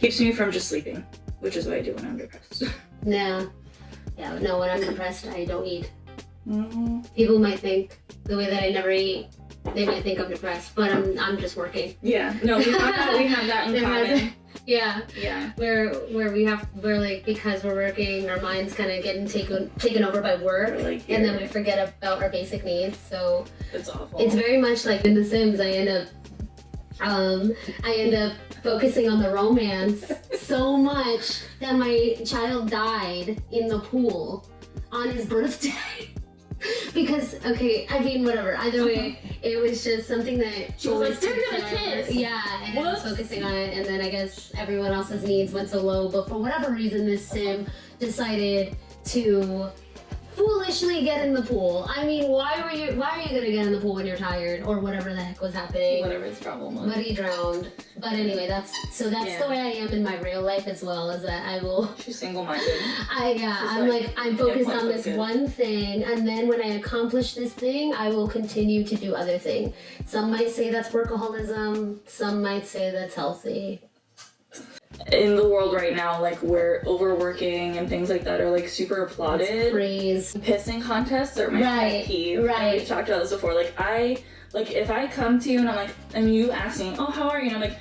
Keeps me from just sleeping, which is what I do when I'm depressed. Yeah. Yeah, no, when I'm depressed, I don't eat. Mm-hmm. People might think the way that I never eat, they might think I'm depressed, but I'm just working. Yeah, no, we have that in common. Yeah. Yeah. We're like, because we're working, our mind's kind of getting taken over by work, Like, and then we forget about our basic needs. So it's awful. it's very much like in The Sims. I end up focusing on the romance so much that my child died in the pool on his birthday. Because, okay, I mean, whatever. Either way, it was just something that She was like, "They're gonna kiss." Yeah, and I was focusing on it, and then I guess everyone else's needs went so low. But for whatever reason, this sim decided to foolishly get in the pool. I mean, why are you gonna get in the pool when you're tired or whatever the heck was happening? Whatever his problem was. But he drowned. But anyway, that's the way I am in my real life as well, is that I will. She's single-minded. I'm focused on this one thing, and then when I accomplish this thing, I will continue to do other things. Some might say that's workaholism. Some might say that's healthy. In the world right now, like, where overworking and things like that are like super applauded. Praise. Pissing contests are my pet peeve. Right. We've talked about this before. If I come to you and I'm like, and you ask me, oh, how are you? And I'm like,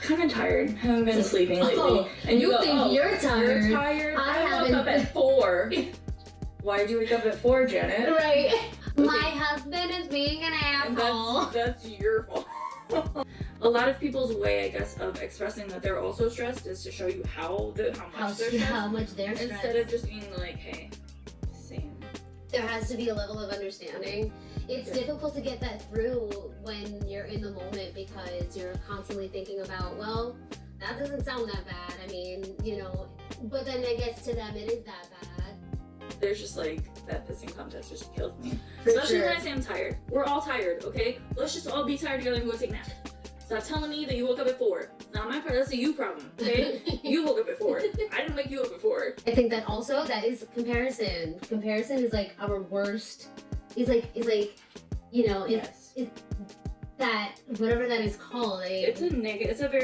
kind of tired. Haven't been sleeping lately. Oh, and you think you're tired? You're tired. I woke haven't. up at 4. Why did you wake up at 4, Janet? Right. Okay. My husband is being an asshole. That's your fault. A lot of people's way, I guess, of expressing that they're also stressed is to show you how much they're stressed. How much they're stressed. Instead of just being like, hey, same. There has to be a level of understanding. It's difficult to get that through when you're in the moment because you're constantly thinking about, well, that doesn't sound that bad. I mean, but then I guess to them it is that bad. There's just like, that pissing contest just kills me. For Especially sure. when I say I'm tired. We're all tired, okay? Let's just all be tired together and go take naps. Stop telling me that you woke up at 4. Not my problem, that's a you problem, okay? You woke up at 4. I didn't wake you up at 4. I think that also, that is comparison. Comparison is like our worst, is like Yes. that, whatever that is called. It's a very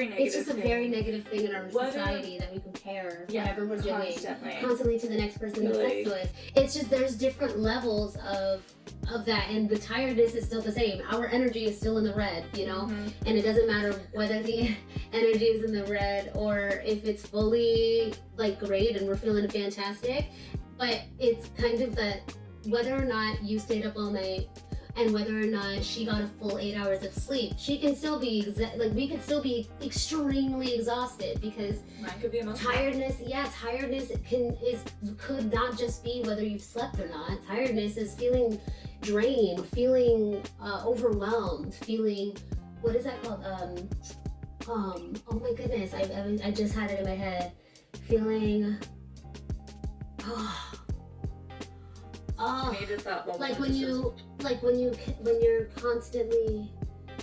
negative It's just a very negative thing in our society that we compare whatever we're doing constantly to the next person that's next to us. It's just, there's different levels of that, and the tiredness is still the same. Our energy is still in the red, Mm-hmm. and it doesn't matter whether the energy is in the red or if it's fully like great and we're feeling fantastic. But it's kind of that, whether or not you stayed up all night and whether or not she got a full 8 hours of sleep, she can still be we could still be extremely exhausted, because Mine could be emotional. tiredness could not just be whether you've slept or not. Tiredness is feeling drained, feeling overwhelmed, feeling, what is that called? Oh my goodness, I just had it in my head. Feeling, like when you're constantly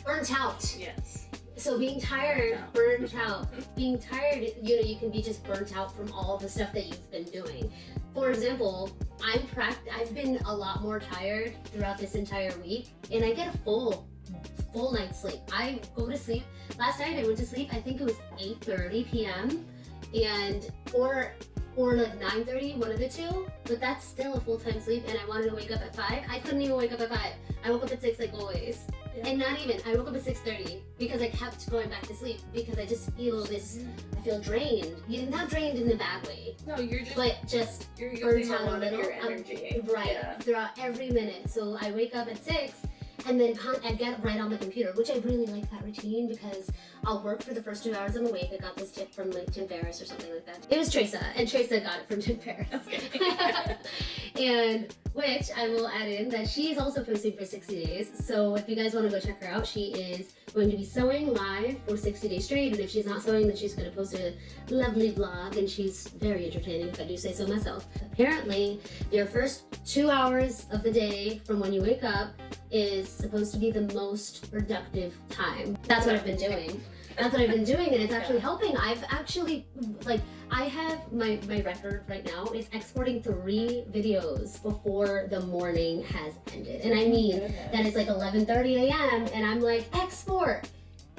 burnt out. Yes. So being tired, burnt out. Being tired, you can be just burnt out from all the stuff that you've been doing. For example, I've been a lot more tired throughout this entire week, and I get a full night's sleep. I go to sleep. Last night I went to sleep, I think it was 8:30 p.m. or like 9:30, one of the two, but that's still a full-time sleep, and I wanted to wake up at 5. I couldn't even wake up at 5. I woke up at 6 like always. Yeah. And not even, I woke up at 6:30 because I kept going back to sleep because I just feel I feel drained. Not drained in a bad way. No, you're burnt out a lot of your energy. Right, throughout every minute. So I wake up at 6, and then I get right on the computer, which I really like that routine because I'll work for the first 2 hours I'm awake. I got this tip from like Tim Ferriss or something like that. It was Tresa, and Tresa got it from Tim Ferriss. Okay. And which I will add in that she is also posting for 60 days. So if you guys want to go check her out, she is going to be sewing live for 60 days straight. And if she's not sewing, then she's going to post a lovely vlog, and she's very entertaining, if I do say so myself. Apparently, your first 2 hours of the day from when you wake up is supposed to be the most productive time. That's what I've been doing. And it's actually helping. I've actually, I have my record right now is exporting 3 videos before the morning has ended. And I mean, that it's like 11:30 a.m. and I'm like, export.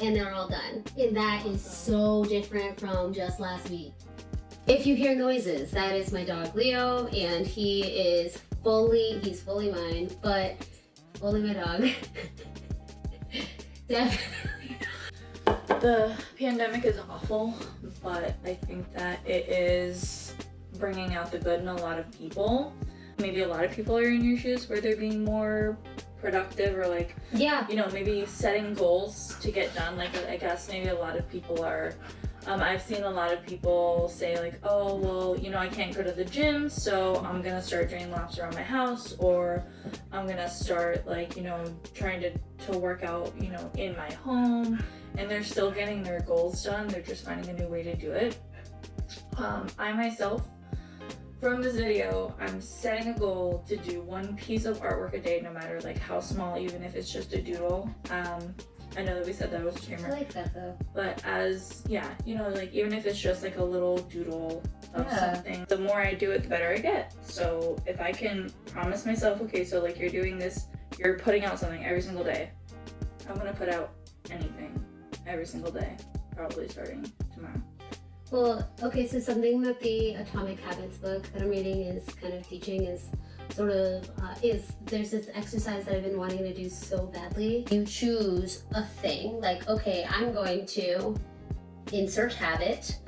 and they're all done. And that is so different from just last week. If you hear noises, that is my dog Leo, and he's fully mine, but fully my dog. Definitely. The pandemic is awful, but I think that it is bringing out the good in a lot of people. Maybe a lot of people are in your shoes where they're being more productive, or like, yeah, you know, maybe setting goals to get done. Like, I guess maybe a lot of people are, I've seen a lot of people say like, oh, well, you know, I can't go to the gym, so I'm gonna start doing laps around my house, or I'm gonna start, like, you know, trying to work out, you know, in my home, and they're still getting their goals done. They're just finding a new way to do it. I myself, from this video, I'm setting a goal to do one piece of artwork a day, no matter like how small, even if it's just a doodle. I know that we said that was a streamer. I like that though. But you know, like even if it's just like a little doodle of something, the more I do it, the better I get. So if I can promise myself, okay, so like you're doing this, you're putting out something every single day. I'm gonna put out anything every single day, probably starting tomorrow. Well, okay, so something that the Atomic Habits book that I'm reading is kind of teaching is sort of, there's this exercise that I've been wanting to do so badly. You choose a thing, like, okay, I'm going to insert habit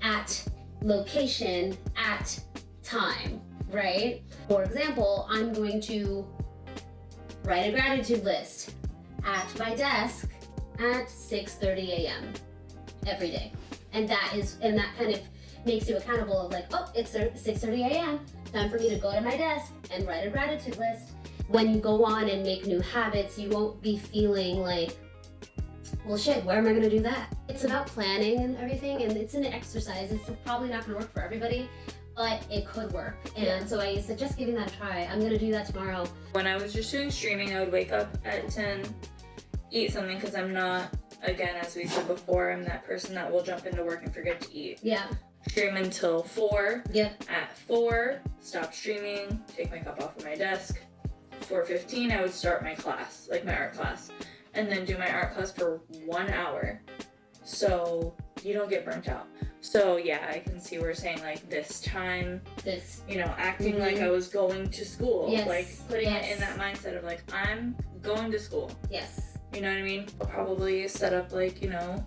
at location at time, right? For example, I'm going to write a gratitude list at my desk at 6:30 a.m. every day. And that kind of makes you accountable of like, oh, it's 6:30 a.m. Time for me to go to my desk and write a gratitude list. When you go on and make new habits, you won't be feeling like, well, shit, where am I gonna do that? It's about planning and everything, and it's an exercise. It's probably not gonna work for everybody, but it could work. And so I suggest giving that a try. I'm gonna do that tomorrow. When I was just doing streaming, I would wake up at 10, eat something, because I'm not, again, as we said before, I'm that person that will jump into work and forget to eat. Yeah. Stream until 4. Yep. At 4, stop streaming, take my cup off of my desk. 4:15, I would start my class, like my art class, and then do my art class for 1 hour. So you don't get burnt out. So yeah, I can see we're saying like this time, you know, acting like I was going to school, like putting it in that mindset of like, I'm going to school. Yes. You know what I mean? I'll probably set up like, you know,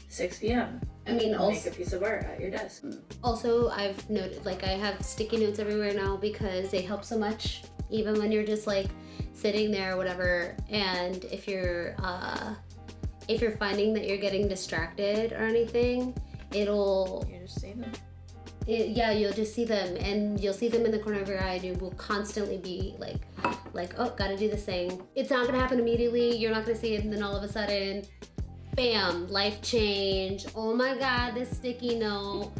6 p.m. I mean, also make a piece of art at your desk. Also, I've noted, like, I have sticky notes everywhere now because they help so much, even when you're just like sitting there or whatever. And if you're finding that you're getting distracted or anything, you just see them. You'll just see them, and you'll see them in the corner of your eye, and you will constantly be like, oh, gotta do this thing. It's not gonna happen immediately. You're not gonna see it, and then all of a sudden, bam, life change. Oh my God, this sticky note.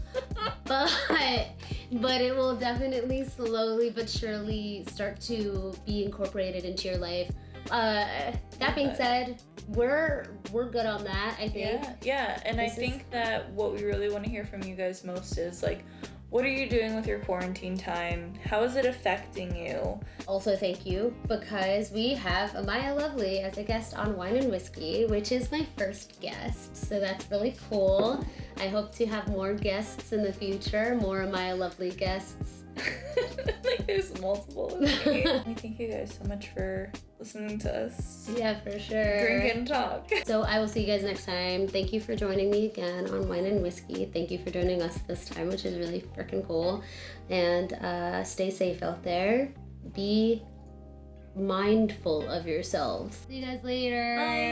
but it will definitely slowly but surely start to be incorporated into your life. That being said, we're good on that, I think. Yeah, and I think that what we really want to hear from you guys most is like, what are you doing with your quarantine time? How is it affecting you? Also, thank you, because we have Amaya Lovely as a guest on Wine and Whiskey, which is my first guest, so that's really cool. I hope to have more guests in the future, more Amaya Lovely guests. Like there's multiple of me. Thank you guys so much for listening to us. Yeah, for sure. Drink and talk. So I will see you guys next time. Thank you for joining me again on Wine and Whiskey. Thank you for joining us this time, which is really freaking cool. And stay safe out there. Be mindful of yourselves. See you guys later. Bye.